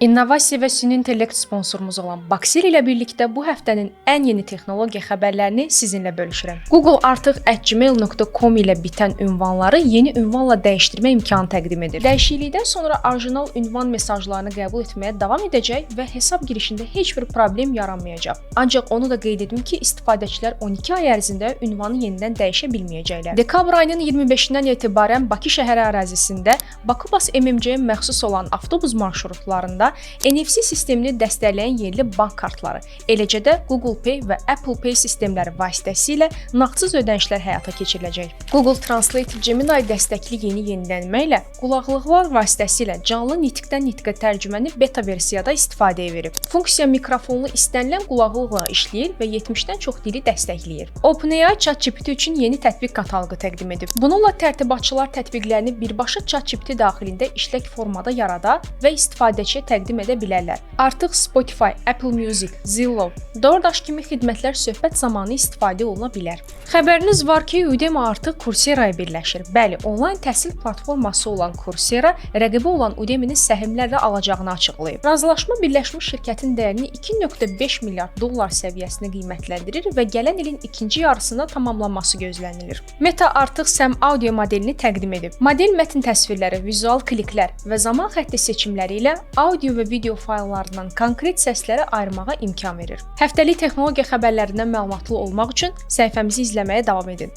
İnnovasiya və süni intellekt sponsorumuz olan Baxil ilə birlikdə bu həftənin ən yeni texnologiya xəbərlərini sizinlə bölüşürəm. Google artıq @gmail.com ilə bitən ünvanları yeni ünvanla dəyişdirmə imkanı təqdim edir. Dəyişiklikdən sonra orijinal ünvan mesajlarını qəbul etməyə davam edəcək və hesab girişində heç bir problem yaranmayacaq. Ancaq onu da qeyd edim ki, istifadəçilər 12 ay ərzində ünvanı yenidən dəyişə bilməyəcəklər. Dekabr ayının 25-dən etibarən Bakı şəhəri ərazisində Bakubas MMC-yə məxsus olan avtobus marşrutlarında NFC sistemini dəstəkləyən yerli bank kartları, eləcə də Google Pay və Apple Pay sistemləri vasitəsilə nağdsız ödənişlər həyata keçiriləcək. Google Translate Gemini dəstəkli yeni yenilənmə ilə qulaqlıqlar vasitəsilə canlı nitqdən nitqə tərcüməni beta versiyada istifadəyə verib. Funksiya mikrofonlu istənilən qulaqlıqla işləyir və 70-dən çox dili dəstəkləyir. OpenAI ChatGPT üçün yeni tətbiq kataloqu təqdim edib. Bununla tərtibatçılar tətbiqlərini birbaşa ChatGPT daxilində işlək formada yarada və istifadəçiyə təqdim edə bilərlər. Artıq Spotify, Apple Music, Zillow, DoorDash kimi xidmətlər söhbət zamanı istifadə oluna bilər. Xəbəriniz var ki, Udemy artıq Coursera-ya birləşir. Bəli, onlayn təhsil platforması olan Coursera rəqibi olan Udemy-nin səhmlərlə alacağını açıqlayıb. Razılaşma Birləşmiş şirkətin dəyərini 2,5 milyard dollar səviyyəsinə qiymətləndirir və gələn ilin ikinci yarısında tamamlanması gözlənilir. Meta artıq Sam Audio modelini təqdim edib. Model mətn təsvirləri, vizual kliklər və zaman xətti seçimləri ilə audio və video fayllarından konkret səsləri ayırmağa imkan verir. Həftəlik texnologiya xəbərlərindən məlumatlı olmaq üçün səhifəmizi izləməyə davam edin.